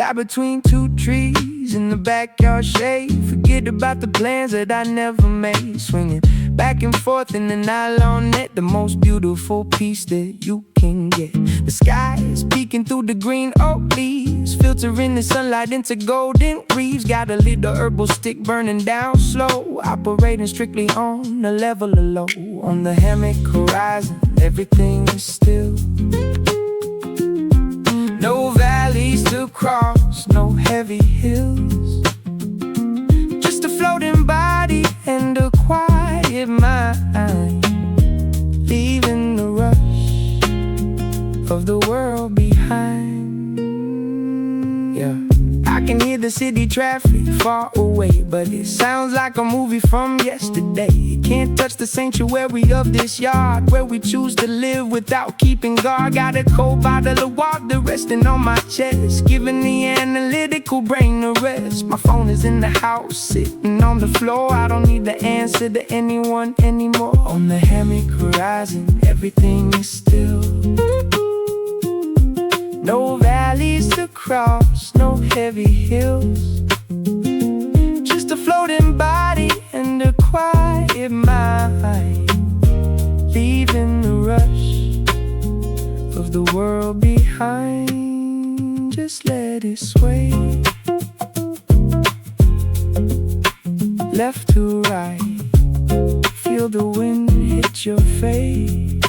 Sat between two trees in the backyard shade. Forget about the plans that I never made. Swinging back and forth in the nylon net, the most beautiful piece that you can get. The sky is peeking through the green oak leaves, filtering the sunlight into golden reefs. Got a little herbal stick burning down slow, operating strictly on the level of low. On the hammock horizon, everything is still. No valleys to cross, no heavy hills, just a floating body and a quiet mind, leaving the rush of the world behind. Yeah, I can hear the city traffic far away, but it sounds like a movie from yesterday. It can't touch the sanctuary of this yard, where we choose to live without keeping guard. Got a cold bottle of water resting on my chest, giving the analytical brain a rest. My phone is in the house, sitting on the floor. I don't need to answer to anyone anymore. On the hammock horizon, everything is still. No valleys to cross, no heavy hills, just a floating body and a quiet mind, leaving the rush of the world behind. Just let it sway, left to right, feel the wind hit your face.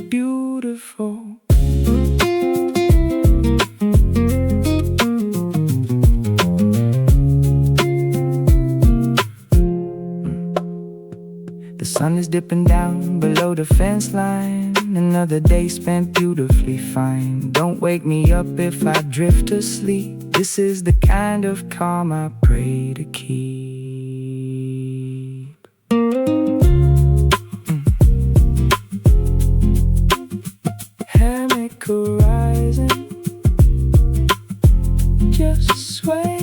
Beautiful. The sun is dipping down below the fence line. Another day spent beautifully fine. Don't wake me up if I drift asleep. This is the kind of calm I pray to keep. Hammock horizon, just sway.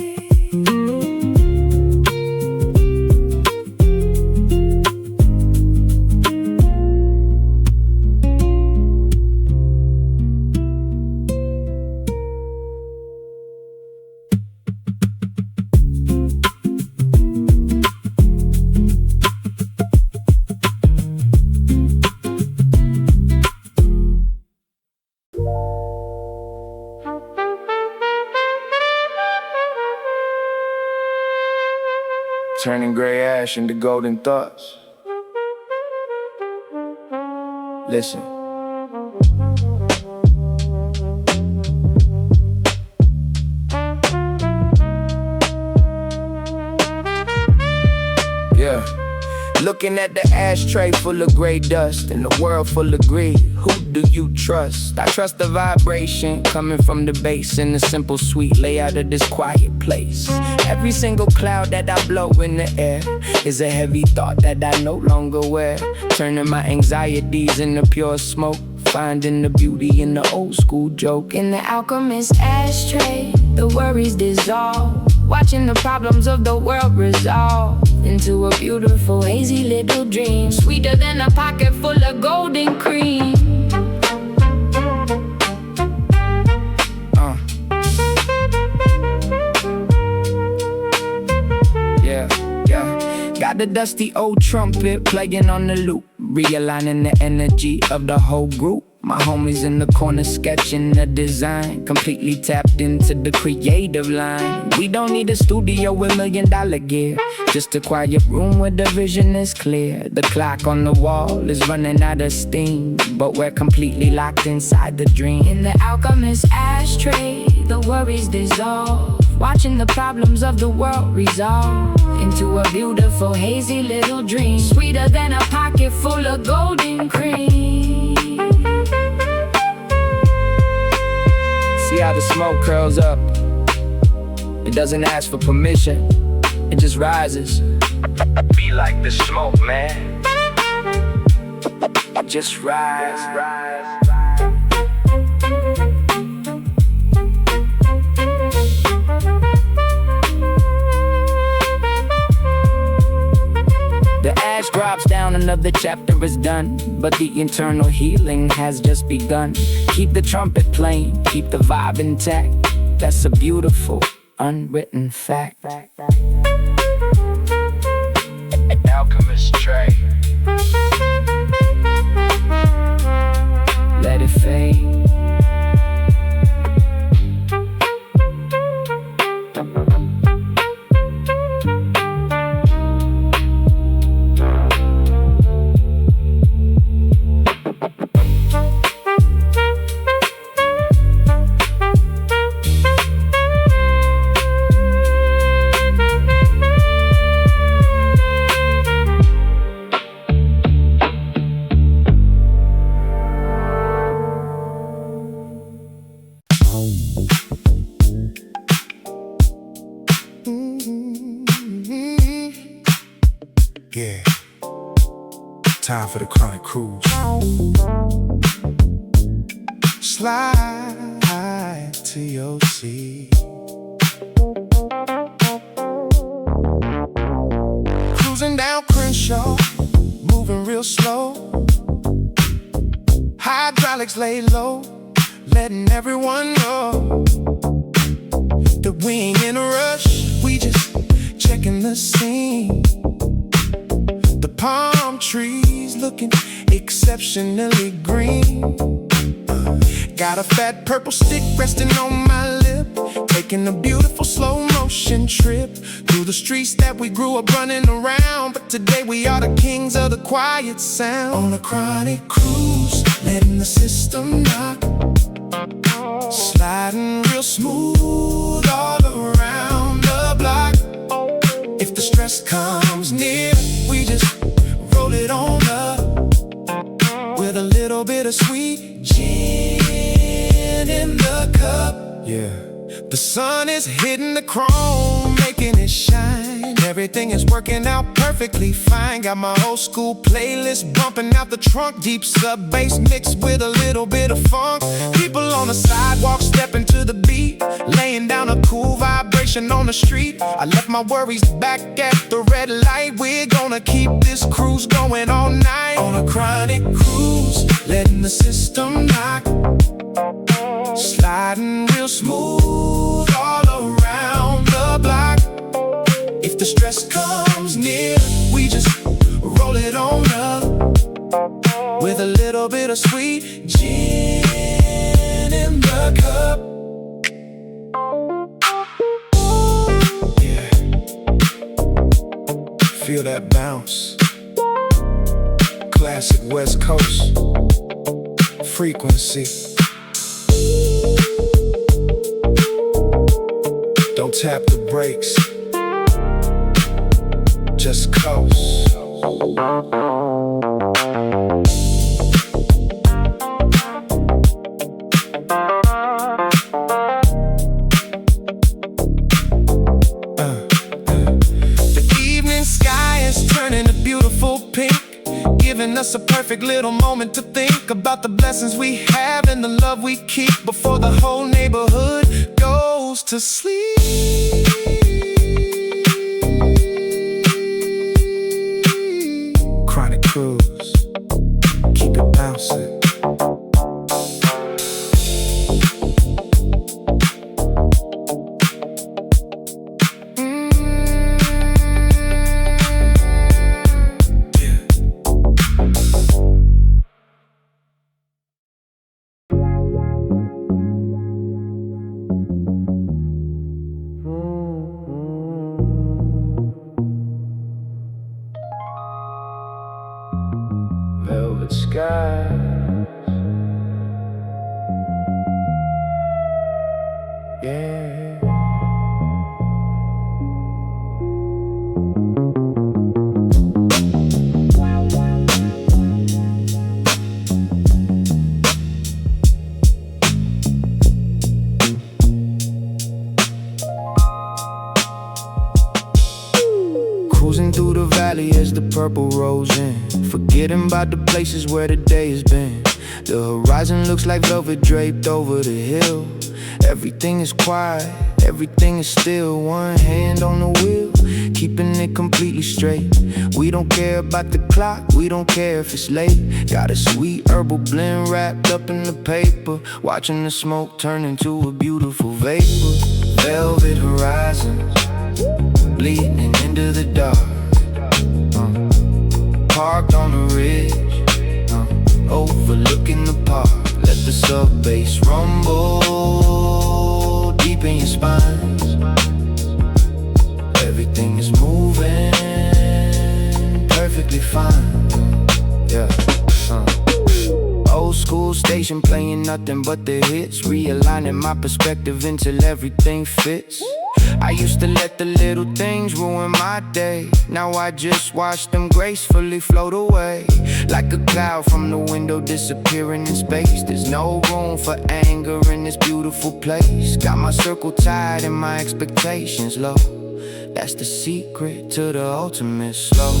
Turning gray ash into golden thoughts. Listen. Yeah. Looking at the ashtray full of gray dust and the world full of greed. Who do you trust? I trust the vibration coming from the bass and the simple sweet layout of this quiet place. Every single cloud that I blow in the air is a heavy thought that I no longer wear. Turning my anxieties into pure smoke, finding the beauty in the old school joke. In the alchemist ashtray, the worries dissolve, watching the problems of the world resolve into a beautiful hazy little dream, sweeter than a pocket full of golden cream. Got the dusty old trumpet playing on the loop, realigning the energy of the whole group. My homies in the corner sketching the design, completely tapped into the creative line. We don't need a studio with $1 million gear, just a quiet room where the vision is clear. The clock on the wall is running out of steam, but we're completely locked inside the dream. In the alchemist ashtray, the worries dissolve, watching the problems of the world resolve into a beautiful hazy little dream, sweeter than a pocket full of golden cream. See how the smoke curls up? It doesn't ask for permission, it just rises. Be like the smoke, man. Just rise. The ash drops down, another chapter is done, but the internal healing has just begun. Keep the trumpet playing, keep the vibe intact, That's a beautiful, unwritten fact. Alchemist Trey. Let it fade. Yeah, time for the chronic cruise. Slide to your seat. Cruising down Crenshaw, moving real slow. Hydraulics lay low, letting everyone know that we ain't in a rush, we just checking the scene. The palm trees looking exceptionally green. Got a fat purple stick resting on my lip, taking a beautiful slow motion trip through the streets that we grew up running around. But today we are the kings of the quiet sound. On a chronic cruise, letting the system knock, sliding real smooth all around the block. If the stress comes near, we just roll it on up with a little bit of sweet gin in the cup. Yeah, the sun is hitting the chrome, making it shine. Everything is working out perfectly fine. Got my old school playlist bumping out the trunk, deep sub bass mixed with a little bit of funk. People on the sidewalk stepping to the beat, laying down a cool vibration on the street. I left my worries back at the red light. We're gonna keep this cruise going all night. On a chronic cruise, letting the system knock, sliding real smooth all around the block. If the stress comes near, we just roll it on up with a little bit of sweet gin in the cup. Yeah, feel that bounce. Classic West Coast frequency. Don't tap the brakes, just coast. The evening sky is turning a beautiful pink, giving us a perfect little moment to think about the blessings we have and the love we keep before the whole neighborhood goes to sleep. Chronic cruise, keep it bouncing. Velvet skies, yeah. Cruising through the valley as the purple rolls in, forgetting about the places where the day has been. The horizon looks like velvet draped over the hill. Everything is quiet, everything is still. One hand on the wheel, keeping it completely straight. We don't care about the clock, we don't care if it's late. Got a sweet herbal blend wrapped up in the paper, watching the smoke turn into a beautiful vapor. Velvet horizons, bleeding into the dark. Parked on a ridge, overlooking the park. Let the sub-bass rumble deep in your spine. Everything is moving perfectly fine. Yeah. Old school station playing nothing but the hits, realigning my perspective until everything fits. I used to let the little things ruin my day. Now I just watch them gracefully float away, like a cloud from the window disappearing in space. There's no room for anger in this beautiful place. Got my circle tight and my expectations low. That's the secret to the ultimate slow.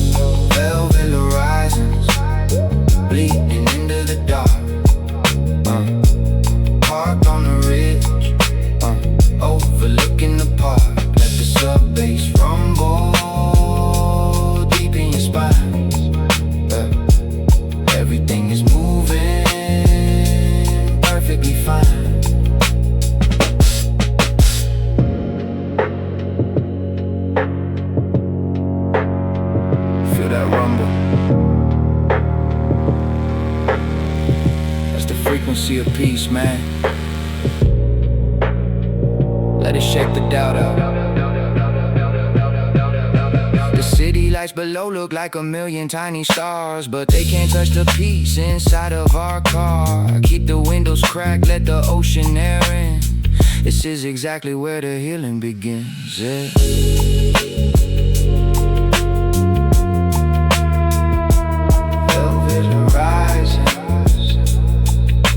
Velvet horizons, bleeding into the dark. Parked on a ridge, overlooking the park. Let the sub-bass rumble deep in your spine. Everything is moving perfectly fine. Feel that rumble? That's the frequency of peace, man. Let it shake the doubt out. The city lights below look like a million tiny stars, but they can't touch the peace inside of our car. Keep the windows cracked, let the ocean air in. This is exactly where the healing begins, yeah. Velvet horizons,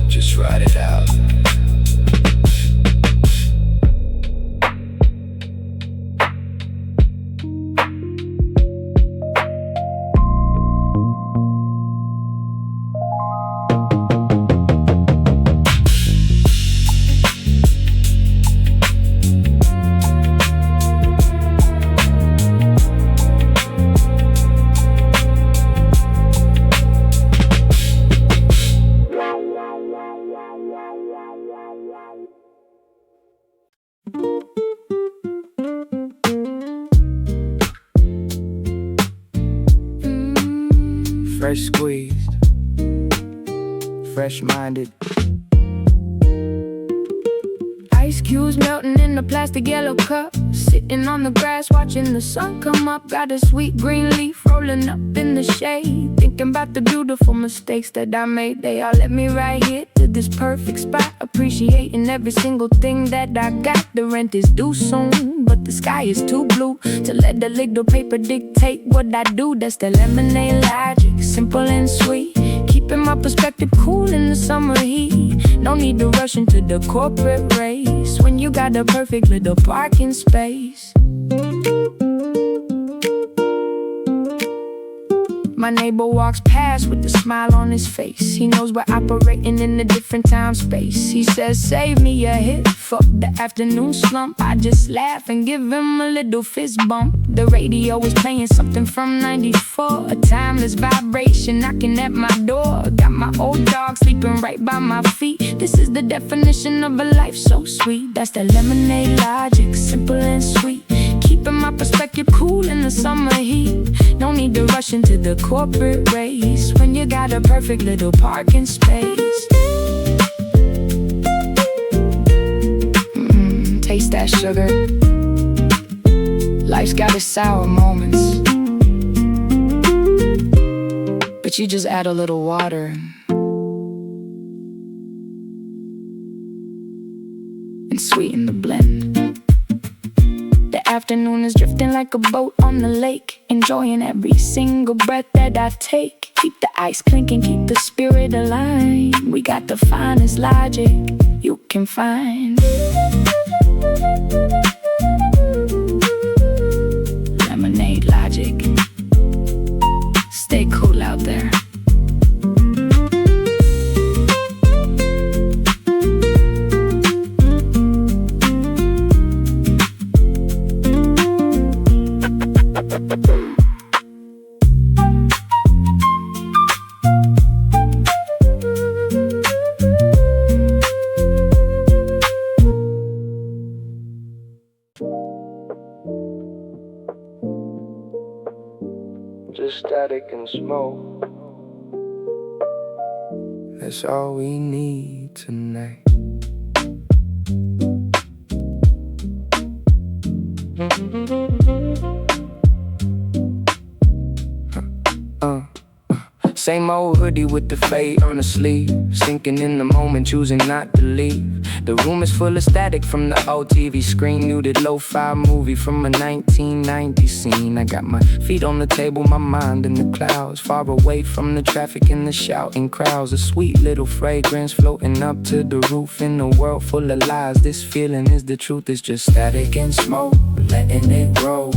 just ride it out. Fresh squeezed, fresh-minded. Ice cubes melting in a plastic yellow cup, sitting on the grass watching the sun come up. Got a sweet green leaf rolling up in the shade, thinking about the beautiful mistakes that I made. They all led me right here to this perfect spot, appreciating every single thing that I got. The rent is due soon, but the sky is too blue to let the little paper dictate what I do. That's the lemonade logic, simple and sweet, keeping my perspective cool in the summer heat. No need to rush into the corporate race when you got a perfect little parking space. My neighbor walks past with a smile on his face. He knows we're operating in a different time space. He says, save me a hit, fuck the afternoon slump. I just laugh and give him a little fist bump. The radio is playing something from 94, a timeless vibration knocking at my door. Got my old dog sleeping right by my feet. This is the definition of a life so sweet. That's the lemonade logic, simple and sweet, keeping my perspective cool in the summer heat. No need to rush into the corporate race when you got a perfect little parking space. Taste that sugar. Life's got its sour moments, but you just add a little water and sweeten the blend. The afternoon is drifting like a boat on the lake, enjoying every single breath that I take. Keep the ice clinking, keep the spirit aligned. We got the finest logic you can find. Lemonade logic. Stay cool out there. smoke. That's all we need tonight. Same old hoodie with the fade on the sleeve, sinking in the moment, choosing not to leave. The room is full of static from the old TV screen, muted lo-fi movie from a 1990 scene. I got my feet on the table, my mind in the clouds, far away from the traffic and the shouting crowds. A sweet little fragrance floating up to the roof in a world full of lies. This feeling is the truth, it's just static and smoke, letting it roll.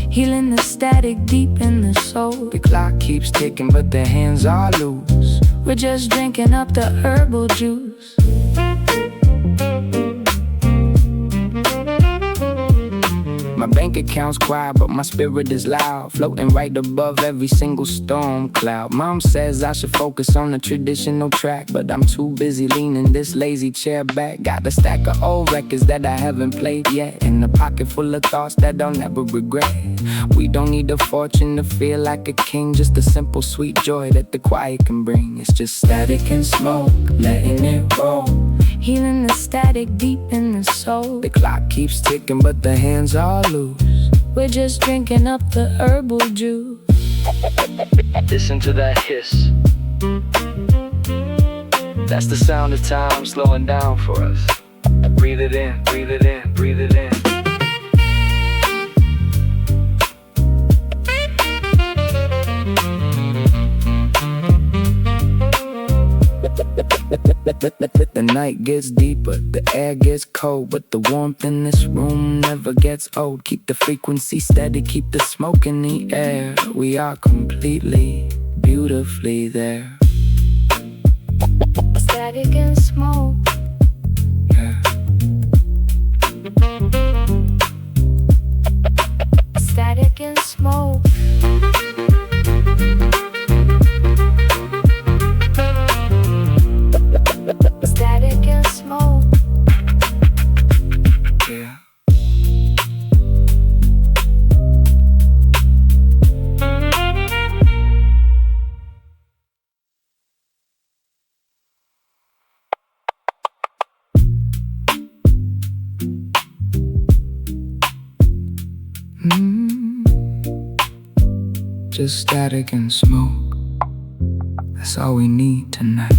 Healing the static deep in the soul. The clock keeps ticking but the hands are loose. We're just drinking up the herbal juice. My bank account's quiet, but my spirit is loud, floating right above every single storm cloud. Mom says I should focus on the traditional track, but I'm too busy leaning this lazy chair back. Got a stack of old records that I haven't played yet, and a pocket full of thoughts that I'll never regret. We don't need a fortune to feel like a king, just a simple sweet joy that the quiet can bring. It's just static and smoke, letting it roll. Healing the static deep in the soul. The clock keeps ticking but the hands are loose. We're just drinking up the herbal juice. Listen to that hiss. That's the sound of time slowing down for us. Breathe it in, breathe it in, breathe it in. The night gets deeper, the air gets cold, but the warmth in this room never gets old. Keep the frequency steady, keep the smoke in the air. We are completely, beautifully there. Static and smoke. Yeah. Static and smoke. Static and smoke. Yeah. Just static and smoke. That's all we need tonight.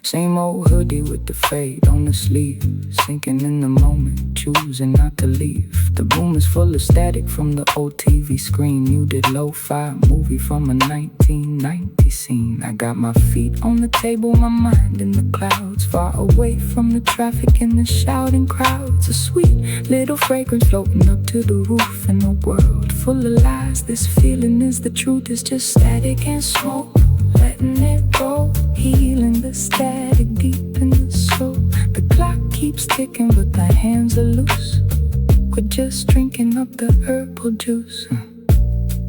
Same old hoodie with the fade on the sleeve, sinking in the moment, choosing not to leave. The room is full of static from the old TV screen, muted lo-fi movie from a 1990 scene. I got my feet on the table, my mind in the clouds, far away from the traffic and the shouting crowds. A sweet little fragrance floating up to the roof in a world full of lies. This feeling is the truth, it's just static and smoke, letting it roll. Healing the static deep in the soul. The clock keeps ticking but the hands are loose. We're just drinking up the herbal juice.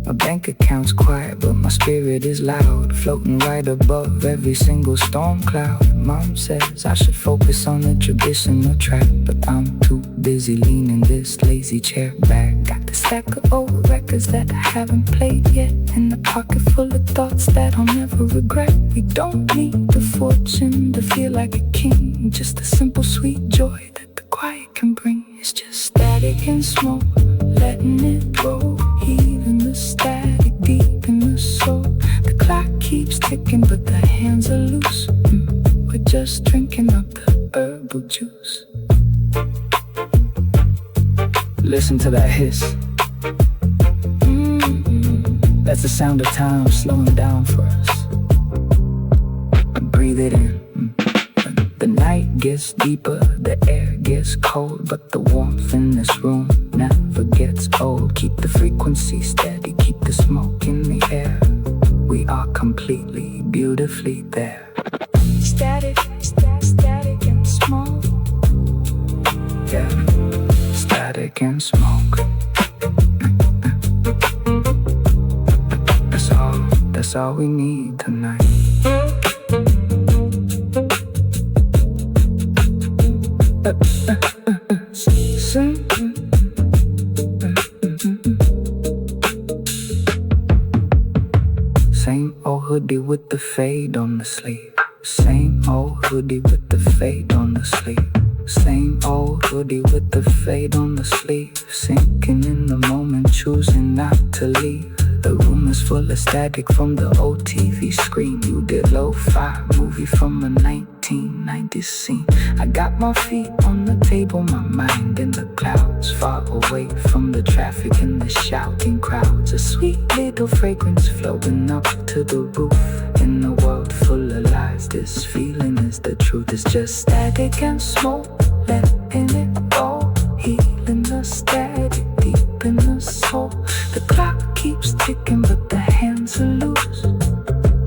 My bank account's quiet but my spirit is loud, floating right above every single storm cloud. Mom says I should focus on the traditional track, but I'm too busy leaning this lazy chair back. Got the stack of old records that I haven't played yet, and a pocket full of thoughts that I'll never regret. We don't need the fortune to feel like a king, just a simple sweet joy that the quiet can bring. It's just static and smoke, letting it roll. Healing the static deep in the soul. The clock keeps ticking but the hands are loose. We're just drinking up the herbal juice. Listen to that hiss. That's the sound of time slowing down for us. Breathe it in. The night gets deeper, the air gets cold, but the warmth in this room never gets old. Keep the frequency steady, keep the smoke in the air. We are completely, beautifully there. Static, static and smoke. Yeah, static and smoke. That's all we need tonight. hoodie with the fade on the sleeve. Same old hoodie with the fade on the sleeve. Same old hoodie with the fade on the sleeve. Sinking in the moment, choosing not to leave. The room is full of static from the old TV screen. You did Lo-Fi movie from a 1990s scene. I got my feet on the table, my mind in the clouds, far away from the traffic and the shouting crowds. A sweet little fragrance floating up to the roof. In a world full of lies, this feeling is the truth. It's just static and smoke, letting it go. Healing the static deep in the soul. The clock keeps ticking but the hands are loose.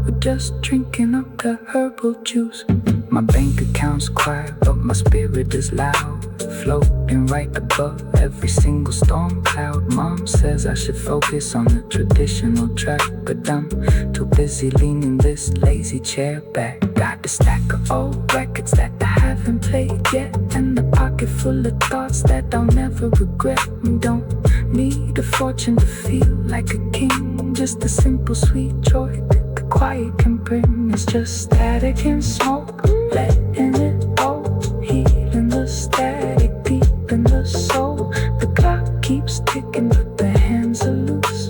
We're just drinking up the herbal juice. My bank account's quiet but my spirit is loud, floating right above every single storm cloud. Mom says I should focus on the traditional track, but I'm too busy leaning this lazy chair back. Got a stack of old records that I haven't played yet, and a pocket full of thoughts that I'll never regret. We don't need a fortune to feel like a king, just a simple sweet joy that the quiet can bring. It's just static and smoke, letting it go. Healing the static deep in the soul. The clock keeps ticking but the hands are loose.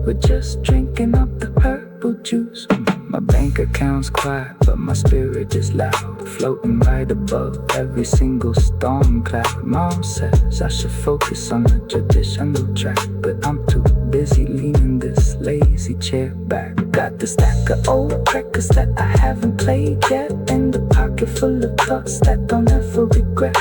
We're just drinking up the purple juice. My bank account's quiet but my spirit is loud, floating right above every single storm cloud. Mom says I should focus on the traditional track, but I'm too busy leaning this lazy chair back. Got the stack of old records that I haven't played yet, and a pocket full of thoughts that I'll never regret.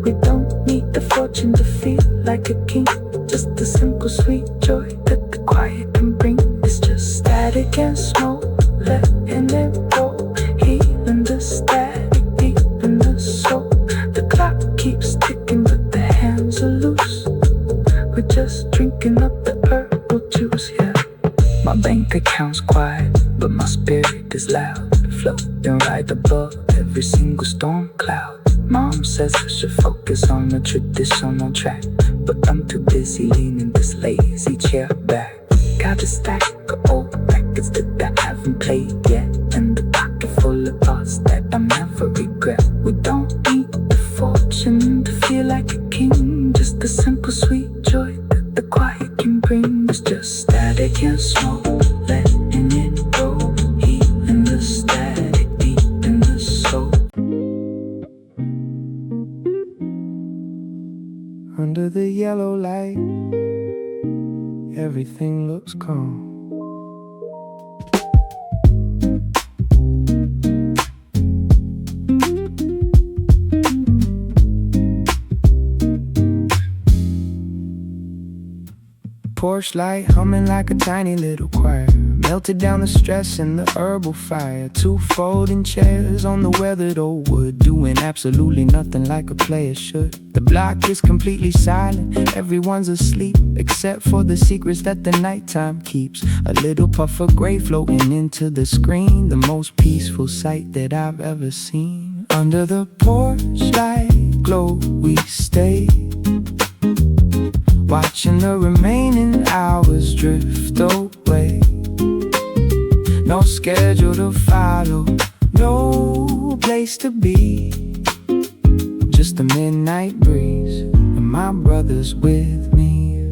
We don't need the fortune to feel like a king, just the simple sweet joy that the quiet can bring. It's just static and smoke, letting it go. Healing the static deep in the soul. The clock keeps ticking but the hands are loose. We're just drinking up the purple juice, yeah. My bank account's quiet but my spirit is loud, floating right above every single storm cloud. Mom says I should focus on the traditional track, but I'm too busy leaning this lazy chair back. Got a stack of old records that I haven't played yet, and a pocket full of thoughts that I'll never regret. We don't need the fortune to feel like a king, just the simple sweet joy that the quiet can bring. It's just static and smoke, letting it go. Healing the static deep in the soul. Under the yellow light, everything looks calm. Porch light humming like a tiny little choir, melted down the stress in the herbal fire. Two folding chairs on the weathered old wood, doing absolutely nothing like a player should. The block is completely silent, everyone's asleep except for the secrets that the nighttime keeps. A little puff of gray floating into the screen, the most peaceful sight that I've ever seen. Under the porch light glow we stay, watching the remaining hours drift away. No schedule to follow, no place to be, just a midnight breeze and my brother's with me.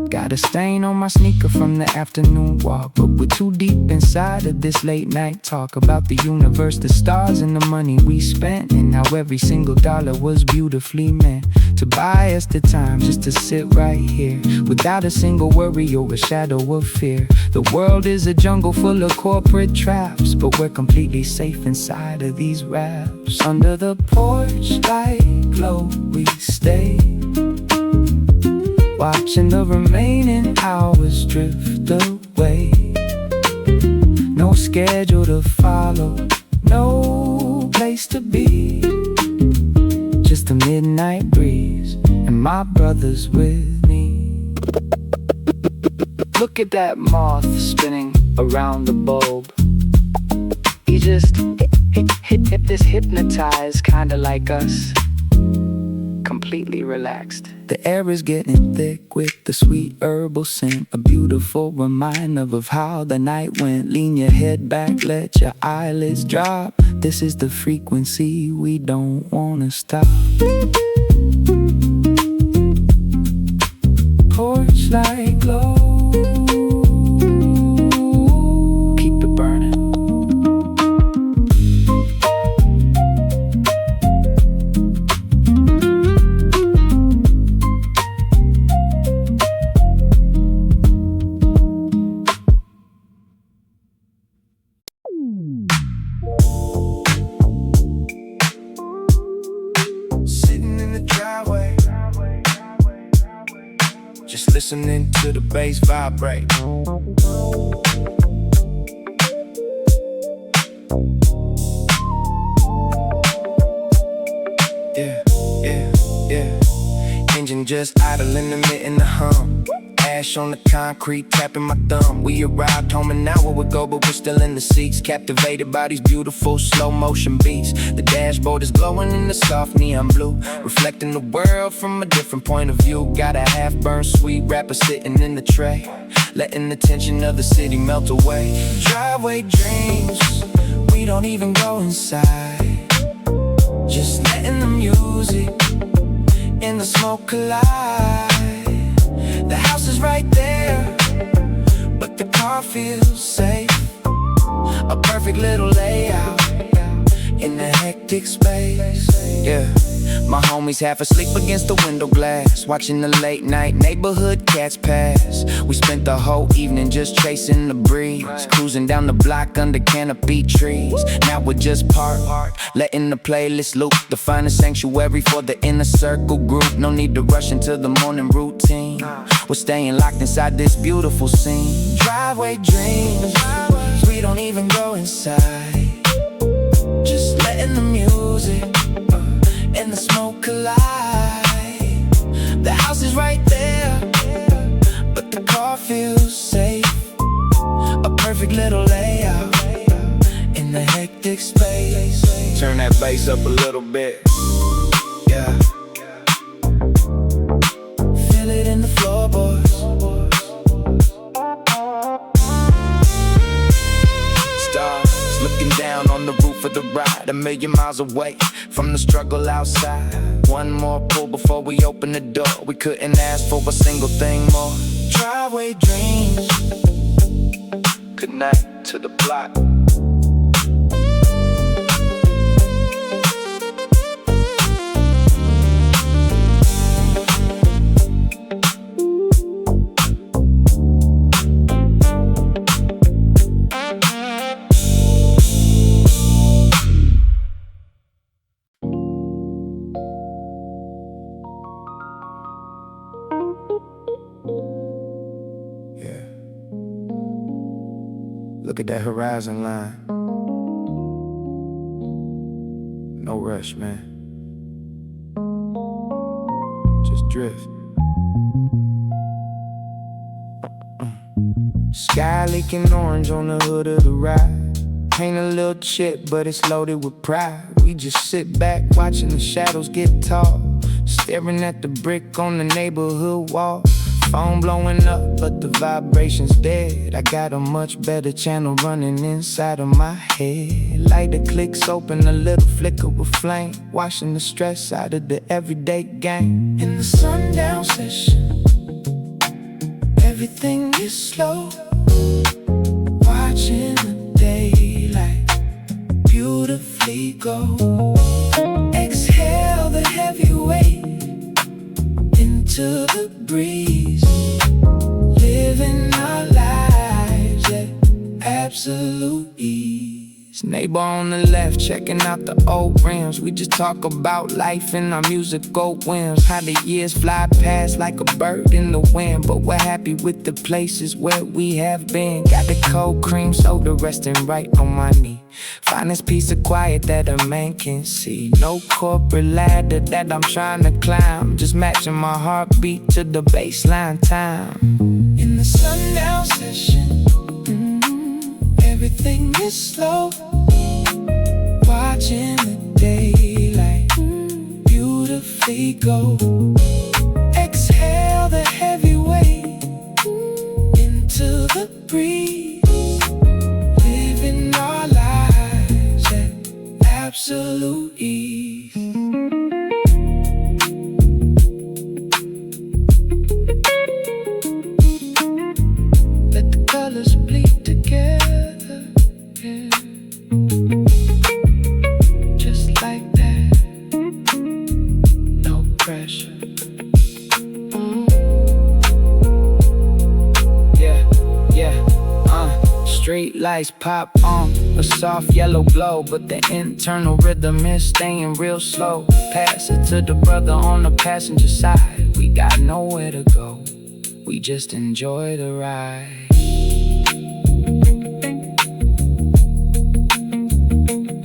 Got a stain on my sneaker from the afternoon walk, but we're too deep inside of this late night talk about the universe, the stars and the money we spent, and how every single dollar was beautifully meant to buy us the time just to sit right here without a single worry or a shadow of fear. The world is a jungle full of corporate traps, but we're completely safe inside of these wraps. Under the porch light glow we stay, watching the remaining hours drift away. No schedule to follow, no place to be, just a midnight breeze and my brother's with me. Look at that moth spinning around the bulb. He just hypnotized, kinda like us, completely completely relaxed. The air is getting thick with the sweet herbal scent, a beautiful reminder of how the night went. Lean your head back, let your eyelids drop. This is the frequency we don't wanna stop. Porch light glow, keep it burning. Sitting in the driveway, just listening to the bass vibrate. Yeah, yeah, yeah. Engine just idling, emitting the hum. Ash on the concrete, tapping my thumb. We arrived home an hour ago, but we're still in the seats, captivated by these beautiful slow motion beats. The dashboard is glowing in the soft neon blue, reflecting the world from a different point of view. Got a half-burned sweet wrapper sitting in the tray, letting the tension of the city melt away. Driveway dreams, we don't even go inside, just letting the music and the smoke collide. The house is right there, but the car feels safe. A perfect little layout in the hectic space. Yeah, my homies half asleep against the window glass, watching the late night neighborhood cats pass. We spent the whole evening just chasing the breeze, cruising down the block under canopy trees. Now we're just parked, letting the playlist loop, the finest sanctuary for the inner circle group. No need to rush into the morning routine, we're staying locked inside this beautiful scene. Driveway dreams, we don't even go inside, just letting the music and the smoke collide. The house is right there, but the car feels safe. A perfect little layout in the hectic space. Turn that bass up a little bit. Yeah, feel it in the floorboards. Stars looking down on the roof of the ride, a million miles away from the struggle outside. One more pull before we open the door. We couldn't ask for a single thing more. Driveway dreams, connect to the block. Look at that horizon line. No rush, man. Just drift. Sky leaking orange on the hood of the ride. Ain't a little chip, but it's loaded with pride. We just sit back watching the shadows get tall, staring at the brick on the neighborhood wall. Phone blowing up, but the vibration's dead. I got a much better channel running inside of my head. Lighter clicks open, a little flicker of flame, washing the stress out of the everyday game. In the sundown session, everything is slow, watching the daylight beautifully go. Exhale the heavy weight into the breeze, living our lives at absolute ease. Neighbor on the left checking out the old rims. We just talk about life and our musical whims, how the years fly past like a bird in the wind. But we're happy with the places where we have been. Got the cold cream soda resting right on my knee, finest piece of quiet that a man can see. No corporate ladder that I'm trying to climb, just matching my heartbeat to the baseline time. In the sundown session, everything is slow, watching the daylight beautifully we go. Exhale the heavy weight into the breeze, living our lives at absolute ease. Let the colors bleed together, yeah. Just like that, no pressure. Street lights pop on, a soft yellow glow, but the internal rhythm is staying real slow. Pass it to the brother on the passenger side. We got nowhere to go, we just enjoy the ride.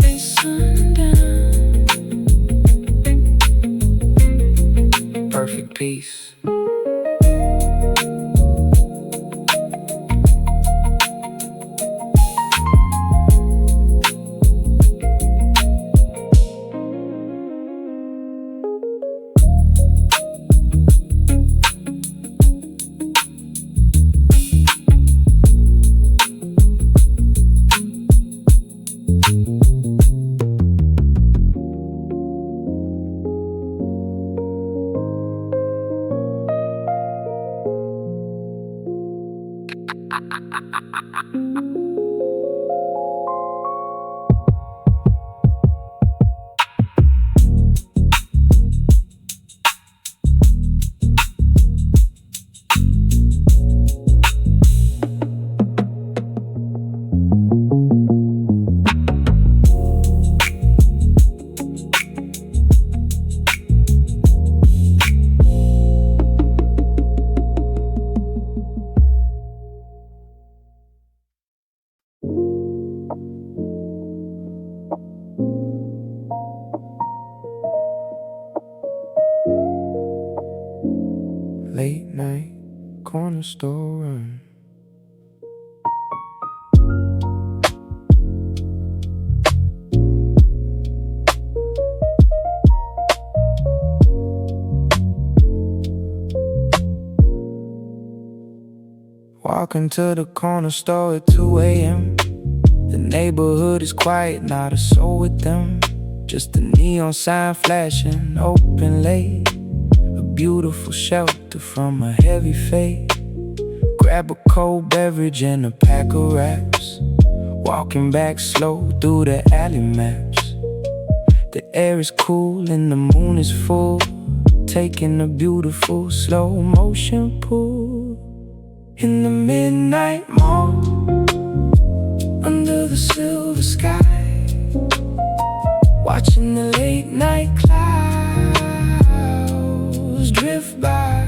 It's sundown, perfect peace. Late night, corner store run. Walking to the corner store at 2 a.m. The neighborhood is quiet, not a soul with them. Just a neon sign flashing, open late. A beautiful shelter from a heavy fate. Grab a cold beverage and a pack of wraps. Walking back slow through the alley maps. The air is cool and the moon is full, taking a beautiful slow motion pull. In the midnight mall, under the silver sky, watching the late night clouds drift by.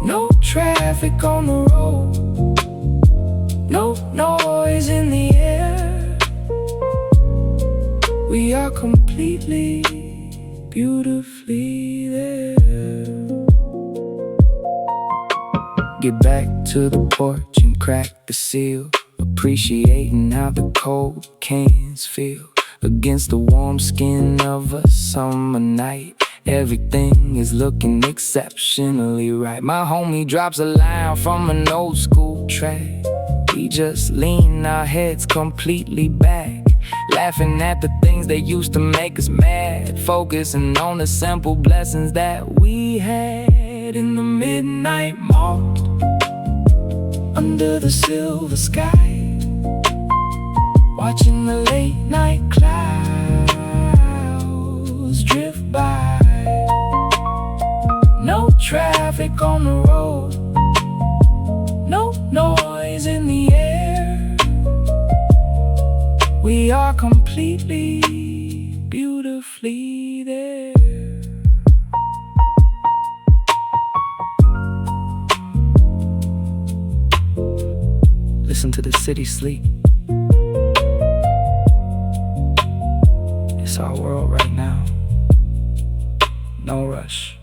No traffic on the road, no noise in the air. We are completely, beautifully there. Get back to the porch and crack the seal, appreciating how the cold cans feel against the warm skin of a summer night. Everything is looking exceptionally right. My homie drops a line from an old school track. We just lean our heads completely back, laughing at the things that used to make us mad, focusing on the simple blessings that we had. In the midnight mall, under the silver sky, watching the late night clouds drift by. No traffic on the road, no noise in the air. We are completely, beautifully there. Listen to the city sleep. It's our world right now. No rush.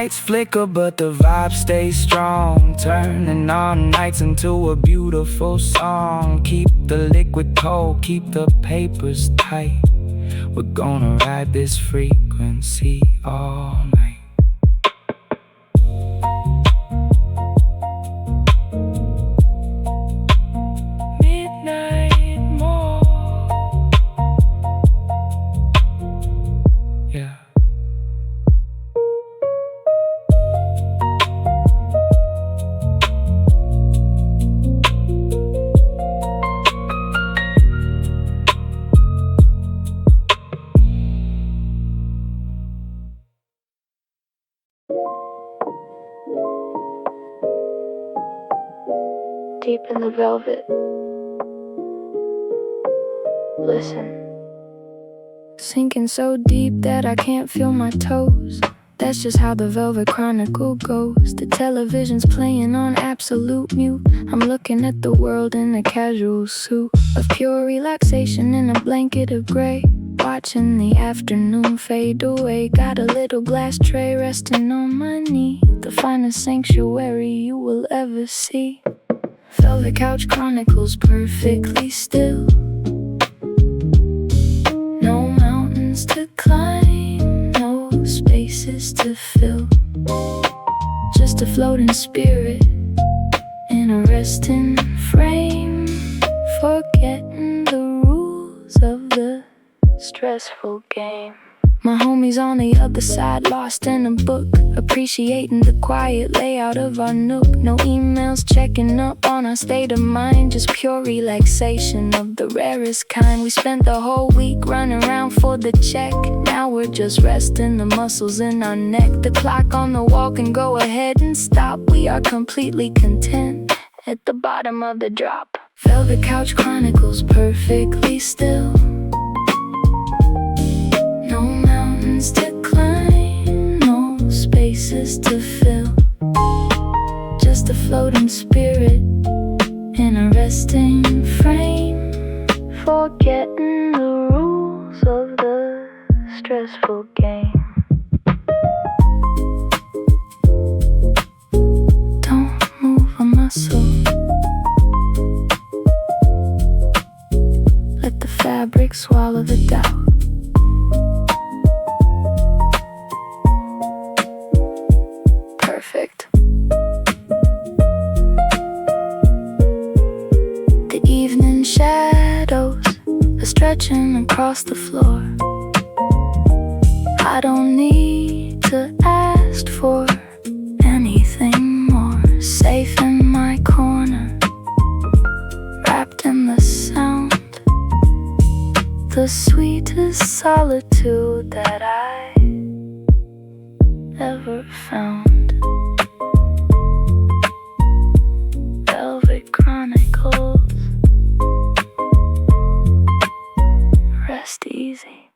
lights flicker, but the vibe stays strong, turning our nights into a beautiful song. Keep the liquid cold, keep the papers tight. We're gonna ride this frequency all night. Midnight more. Yeah. Deep in the velvet. Listen. Sinking so deep that I can't feel my toes. That's just how the Velvet Chronicle goes. The television's playing on absolute mute. I'm looking at the world in a casual suit of pure relaxation in a blanket of gray, watching the afternoon fade away. Got a little glass tray resting on my knee, the finest sanctuary you will ever see. Velvet couch chronicles perfectly still. No mountains to climb, no spaces to fill. Just a floating spirit in a resting frame, forgetting the rules of the stressful game. My homies on the other side, lost in a book, appreciating the quiet layout of our nook. No emails checking up on our state of mind, just pure relaxation of the rarest kind. We spent the whole week running around for the check. Now we're just resting the muscles in our neck. The clock on the wall can go ahead and stop. We are completely content at the bottom of the drop. Velvet couch chronicles perfectly still. No mountains to climb, no spaces to fill. Just a floating spirit in a resting frame, forgetting the rules of the stressful game. Don't move a muscle. Let the fabric swallow the doubt. Perfect. The evening shadows are stretching across the floor. I don't need to ask for anything more. Safe in my corner, wrapped in the sound, the sweetest solitude that I ever found. Velvet Chronicles. Rest easy.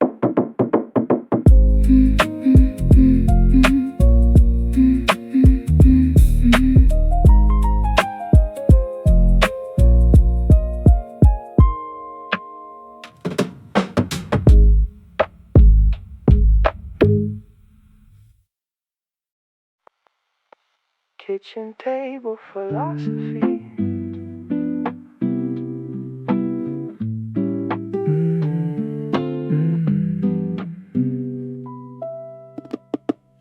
Kitchen table philosophy.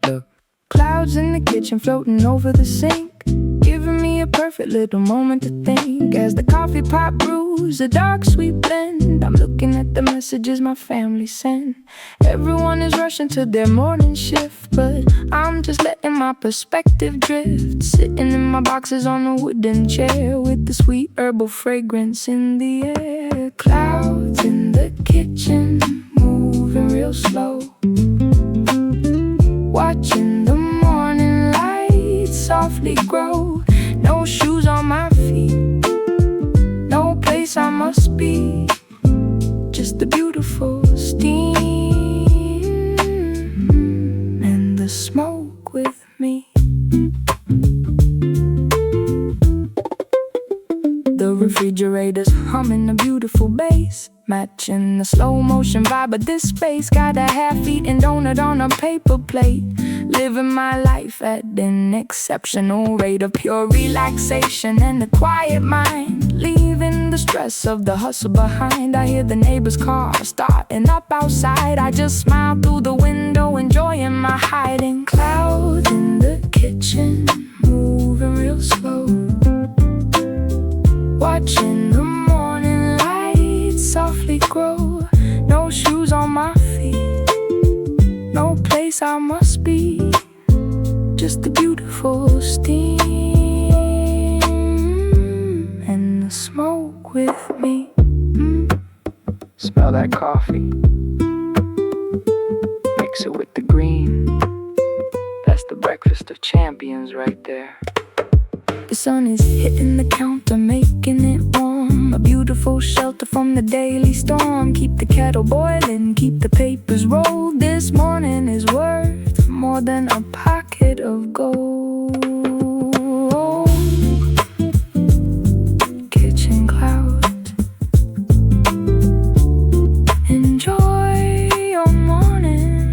Look, clouds in the kitchen floating over the sink, giving me a perfect little moment to think. As the coffee pot brews a dark sweet blend, I'm looking at the messages my family sent. Everyone is rushing to their morning shift, but I'm just letting my perspective drift. Sitting in my boxes on a wooden chair, with the sweet herbal fragrance in the air. Clouds in the kitchen, moving real slow, watching the morning light softly grow. No shoes on my feet, no place I must be, just the beautiful steam and the smoke with me. The refrigerator's humming a beautiful bass, matching the slow motion vibe of this space. Got a half-eaten donut on a paper plate, living my life at an exceptional rate of pure relaxation and a quiet mind, leaving the stress of the hustle behind. I hear the neighbor's car starting up outside. I just smile through the window, enjoying my hiding. Clouds in the kitchen, moving real slow, watching the morning light softly grow. No shoes on my feet, no place I must be, just the beautiful steam and the smoke with me. Smell that coffee, mix it with the green. That's the breakfast of champions right there. The sun is hitting the counter, making it warm, a beautiful shelter from the daily storm. Keep the kettle boiling, keep the papers rolled. This morning is worth more than a pocket of gold. Kitchen clouds, enjoy your morning.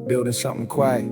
Building something quiet.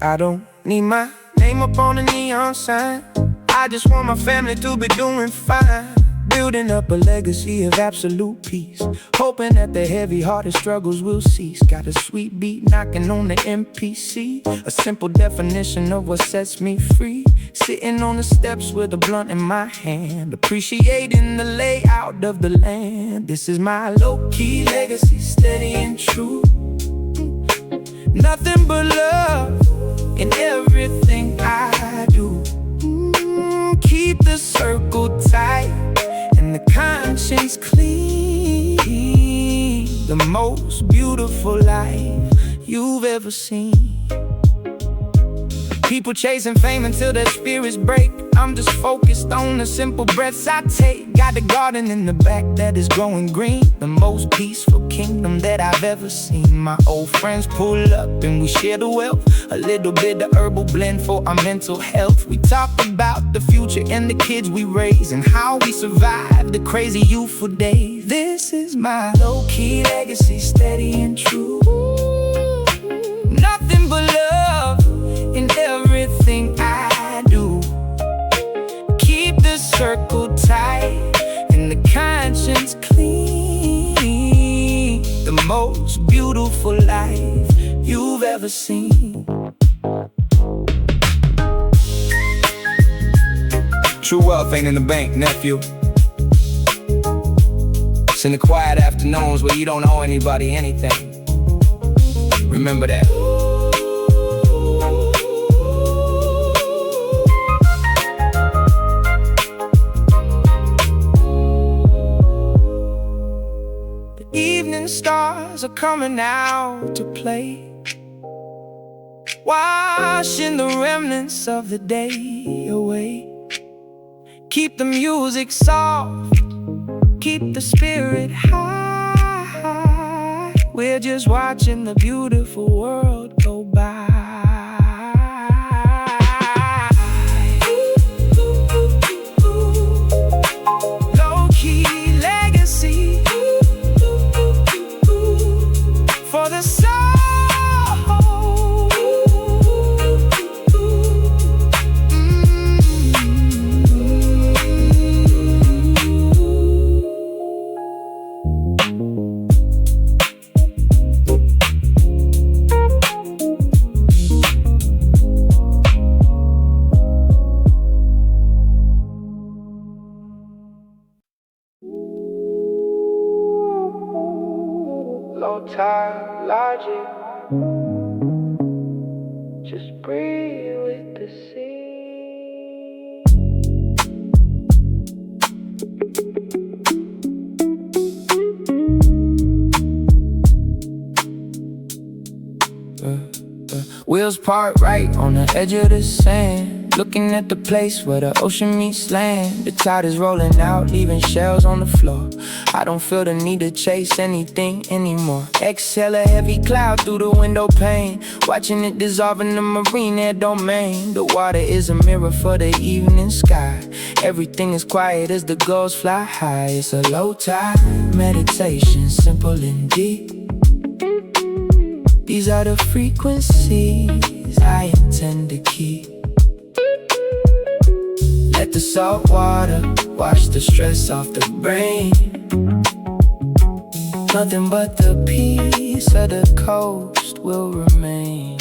I don't need my name up on a neon sign. I just want my family to be doing fine. Building up a legacy of absolute peace, hoping that the heavy-hearted struggles will cease. Got a sweet beat knocking on the MPC, a simple definition of what sets me free. Sitting on the steps with a blunt in my hand, appreciating the layout of the land. This is my low-key legacy, steady and true. Nothing but love in everything I do. Keep the circle tight and the conscience clean. The most beautiful life you've ever seen. People chasing fame until their spirits break. I'm just focused on the simple breaths I take. Got a garden in the back that is growing green, the most peaceful kingdom that I've ever seen. My old friends pull up and we share the wealth, a little bit of herbal blend for our mental health. We talk about the future and the kids we raise, and how we survive the crazy youthful days. This is my low-key legacy, steady and true. Nothing but love in everything I do. Keep the circle tight and the conscience clean. The most beautiful life you've ever seen. True wealth ain't in the bank, nephew. It's in the quiet afternoons where you don't owe anybody anything. Remember that. Evening stars are coming out to play, washing the remnants of the day away. Keep the music soft, keep the spirit high. We're just watching the beautiful world go by. Low-key legacy for the soul. Low tide logic, just breathe with the sea. Wheels parked right on the edge of the sand, looking at the place where the ocean meets land. The tide is rolling out, leaving shells on the floor. I don't feel the need to chase anything anymore. Exhale a heavy cloud through the window pane, watching it dissolve in the marine air domain. The water is a mirror for the evening sky. Everything is quiet as the gulls fly high. It's a low tide meditation, simple and deep. These are the frequencies I intend to keep. Let the salt water wash the stress off the brain. Nothing but the peace of the coast will remain.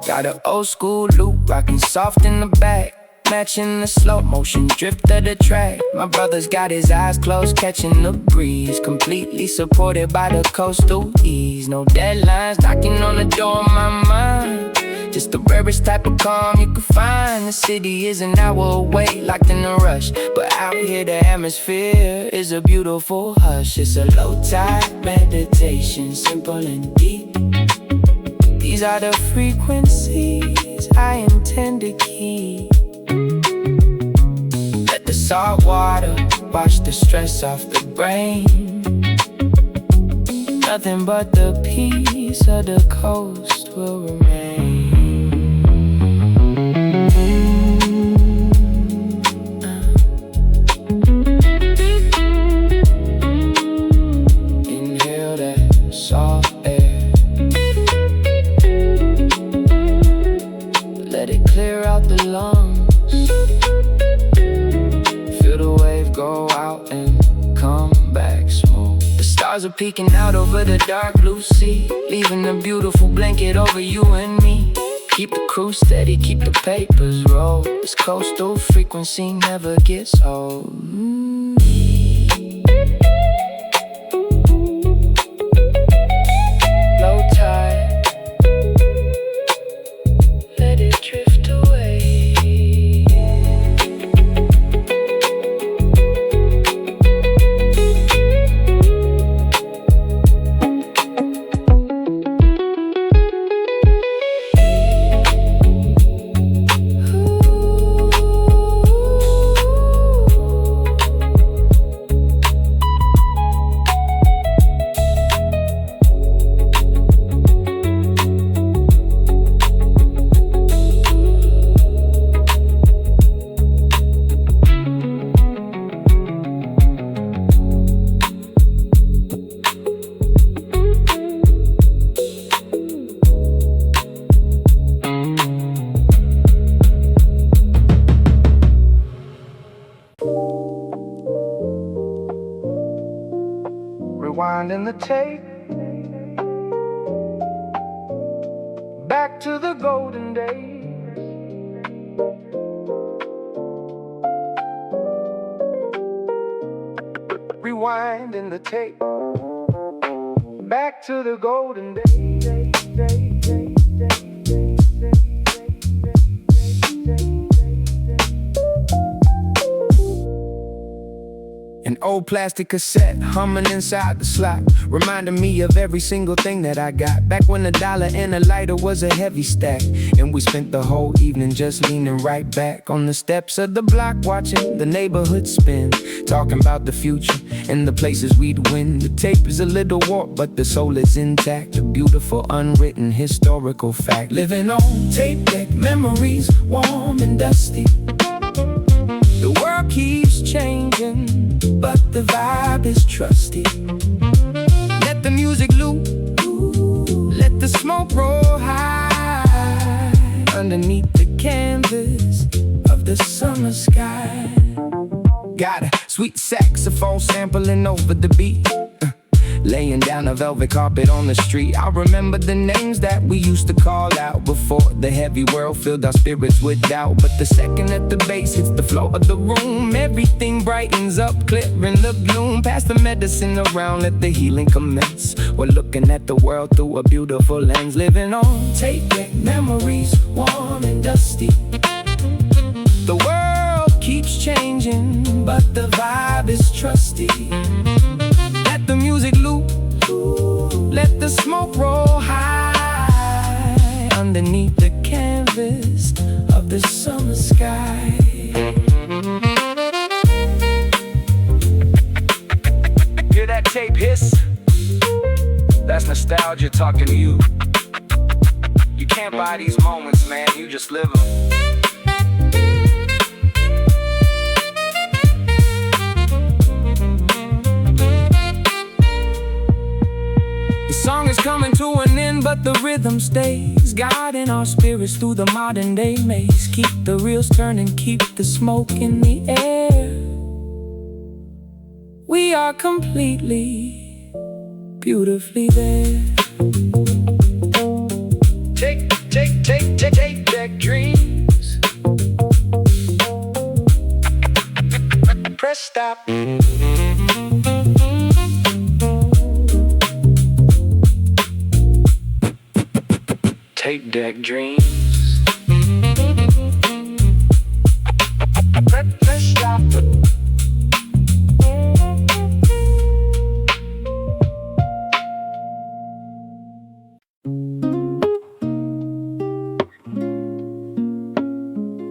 Got an old school loop rocking soft in the back, matching the slow motion drift of the track. My brother's got his eyes closed, catching the breeze, completely supported by the coastal ease. No deadlines knocking on the door of my mind, just the rarest type of calm you can find. The city is an hour away, locked in a rush, but out here the atmosphere is a beautiful hush. It's a low tide meditation, simple and deep. These are the frequencies I intend to keep. Let the salt water wash the stress off the brain. Nothing but the peace of the coast will remain. Inhale that soft air, let it clear out the lungs. Feel the wave go out and come back smooth. The stars are peeking out over the dark blue sea, leaving a beautiful blanket over you and me. Keep the crew steady, keep the papers roll. This coastal frequency never gets old. Low tide, let it drift away. Rewinding the tape back to the golden days. Rewinding the tape back to the golden days. An old plastic cassette humming inside the slot, reminding me of every single thing that I got. Back when $1 and a lighter was a heavy stack, and we spent the whole evening just leaning right back on the steps of the block, watching the neighborhood spin, talking about the future and the places we'd win. The tape is a little warped, but the soul is intact, a beautiful unwritten historical fact. Living on tape deck, memories warm and dusty. The world keeps changing, but the vibe is trusty. Let the music loop, let the smoke roll high underneath the canvas of the summer sky. Got a sweet saxophone sampling over the beat, laying down a velvet carpet on the street. I remember the names that we used to call out before the heavy world filled our spirits with doubt. But the second that the bass hits the floor of the room, everything brightens up, clearing the gloom. Pass the medicine around, let the healing commence. We're looking at the world through a beautiful lens. Living on tape deck, memories warm and dusty. The world keeps changing, but the vibe is trusty. Let the music loop, let the smoke roll high underneath the summer sky. Hear that tape hiss? That's nostalgia talking to you. You can't buy these moments, man, you just live them. The song is coming to an end, but the rhythm stays, guiding our spirits through the modern day maze. Keep the reels turning, keep the smoke in the air. We are completely, beautifully there. Take back dreams. Press stop. Tape deck dreams. Press stop.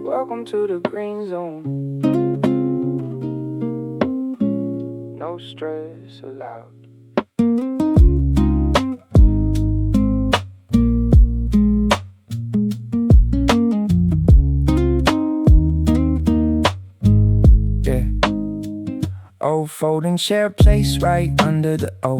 Welcome to the green zone. No stress allowed. Old folding chair placed right under the O.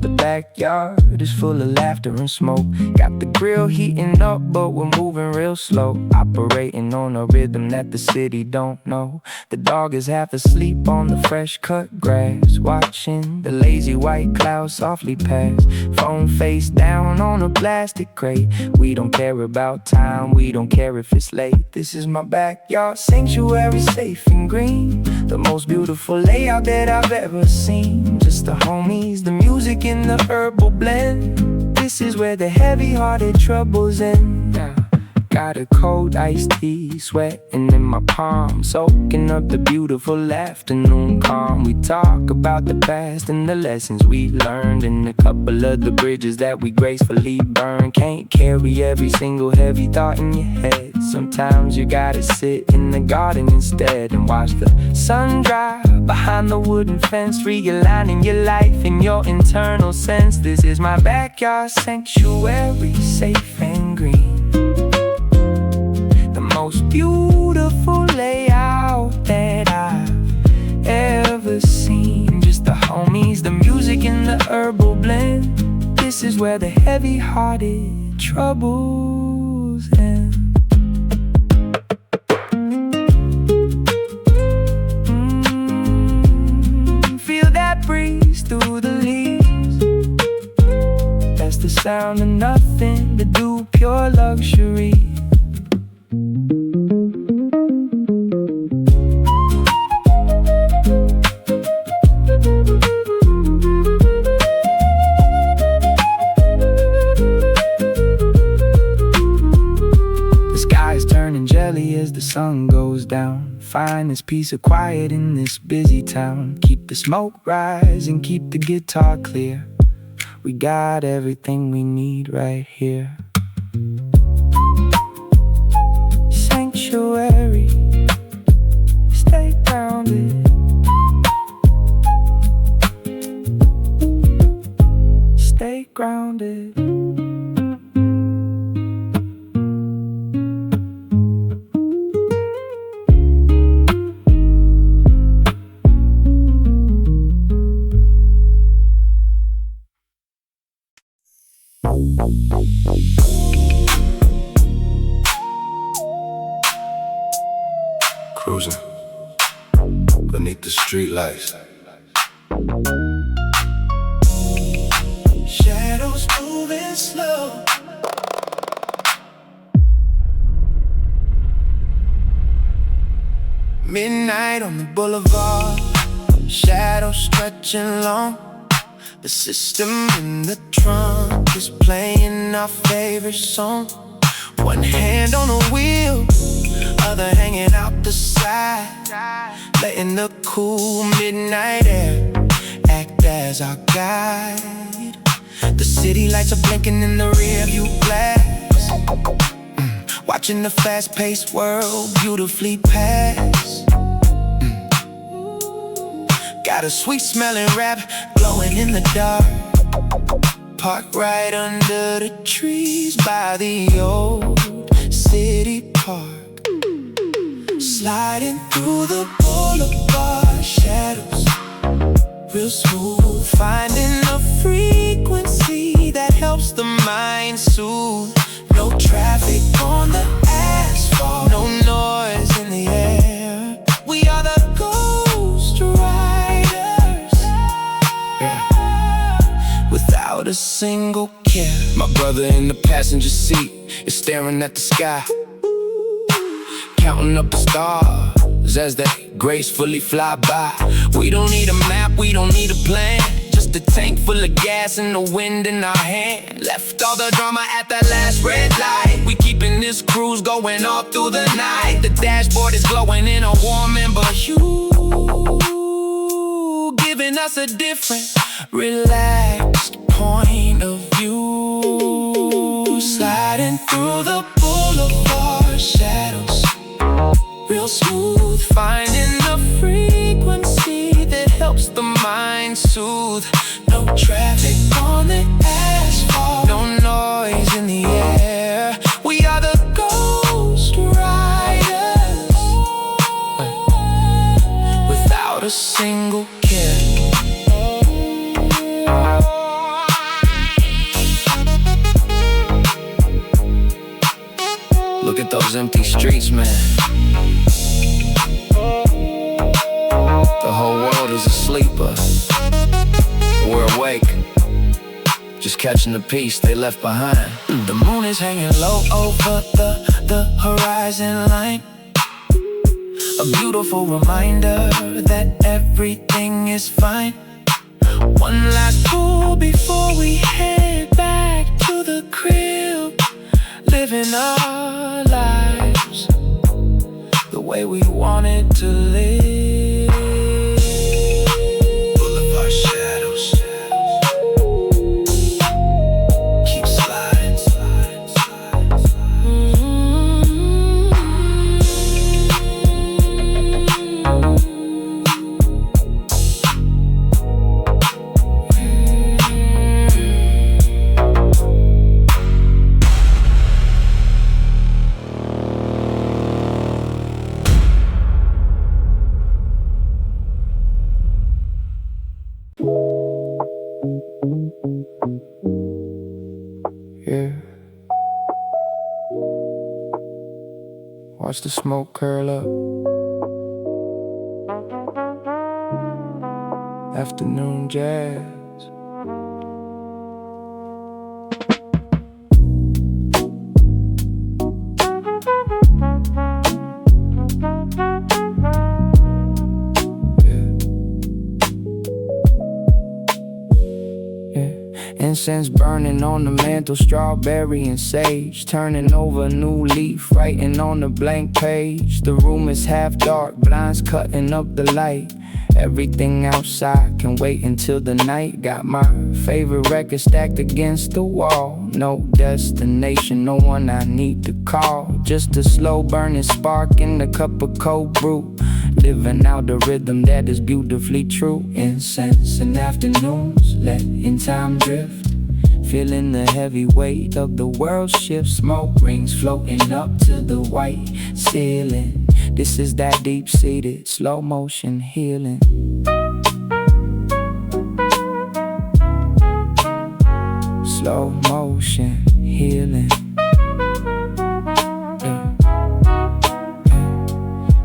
The backyard is full of laughter and smoke. Got the grill heating up, but we're moving real slow. Operating on a rhythm that the city don't know. The dog is half asleep on the fresh cut grass, watching the lazy white clouds softly pass. Phone face down on a plastic crate. We don't care about time, we don't care if it's late. This is my backyard sanctuary, safe and green. The most beautiful layout that I've ever seen. Just the homies, the music in the herbal blend. This is where the heavy-hearted troubles end. Got a cold iced tea, sweating in my palm, soaking up the beautiful afternoon calm. We talk about the past and the lessons we learned, and a couple of the bridges that we gracefully burn. Can't carry every single heavy thought in your head. Sometimes you gotta sit in the garden instead and watch the sun dry behind the wooden fence, realigning your life in your internal sense. This is my backyard sanctuary, safe and green. Most beautiful layout that I've ever seen. Just the homies, the music and the herbal blend. This is where the heavy-hearted troubles end. Feel that breeze through the leaves. That's the sound of nothing to do, pure luxury. As the sun goes down, find this piece of quiet in this busy town. Keep the smoke rising, keep the guitar clear. We got everything we need right here. Sanctuary, stay grounded. Stay grounded. Cruising beneath the streetlights. Shadows moving slow. Midnight on the boulevard. Shadows stretching long. The system in the trunk is playing our favorite song. One hand on the wheel, other hanging out the side, letting the cool midnight air act as our guide. The city lights are blinking in the rear view glass. watching the fast-paced world beautifully pass. Got a sweet-smelling rap glowing in the dark. Parked right under the trees by the old city park. Sliding through the boulevard shadows, real smooth. Finding a frequency that helps the mind soothe. No traffic on the asphalt, no noise in the air. We are the ghost riders, without a single care. My brother in the passenger seat is staring at the sky, counting up the stars as they gracefully fly by. We don't need a map, we don't need a plan, just a tank full of gas and the wind in our hand. Left all the drama at that last red light. We keeping this cruise going all through the night. The dashboard is glowing in a warm amber hue, giving us a different, relaxed point of view. Sliding through the boulevard shadows, real smooth. Finding a frequency that helps the mind soothe. No traffic on the asphalt, no noise in the air. We are the ghost riders, without a single care. Look at those empty streets, man. The whole world is asleep, but we're awake, just catching the piece they left behind. The moon is hanging low over the horizon line. A beautiful reminder that everything is fine. One last pull before we head back to the crib, living our lives the way we wanted to live. Boulevard shadows keep sliding, sliding, sliding, yeah. Watch the smoke curl up. Afternoon jazz. Incense burning on the mantle, strawberry and sage. Turning over a new leaf, writing on the blank page. The room is half dark, blinds cutting up the light. Everything outside can wait until the night. Got my favorite record stacked against the wall. No destination, no one I need to call. Just a slow burning spark in a cup of cold brew. Living out the rhythm that is beautifully true. Incense and afternoons, letting time drift. Feeling the heavy weight of the world shift. Smoke rings floating up to the white ceiling. This is that deep-seated slow motion healing. Slow motion healing.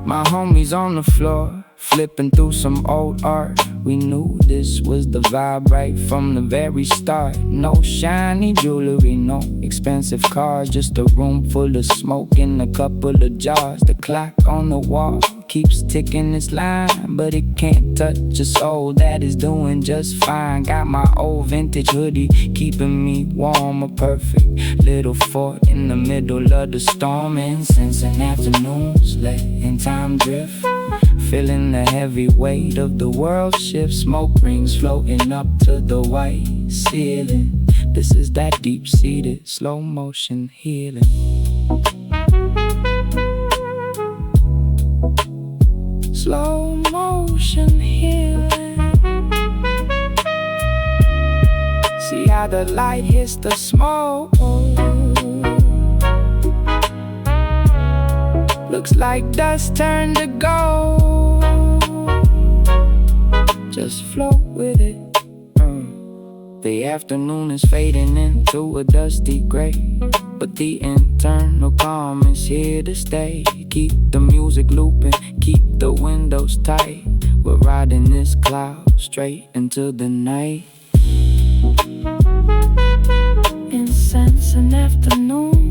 My homies on the floor, flipping through some old art. We knew this was the vibe right from the very start. No shiny jewelry, no expensive cars, just a room full of smoke and a couple of jars. The clock on the wall keeps ticking its line, but it can't touch a soul that is doing just fine. Got my old vintage hoodie keeping me warm, a perfect little fort in the middle of the storm. Incense and afternoons, letting time drift. Feeling the heavy weight of the world shift. Smoke rings floating up to the white ceiling. This is that deep-seated slow motion healing. by the light hits the smoke. Looks like dust turned to gold. Just float with it. The afternoon is fading into a dusty gray, but the internal calm is here to stay. Keep the music looping, keep the windows tight. We're riding this cloud straight into the night. Incense and afternoon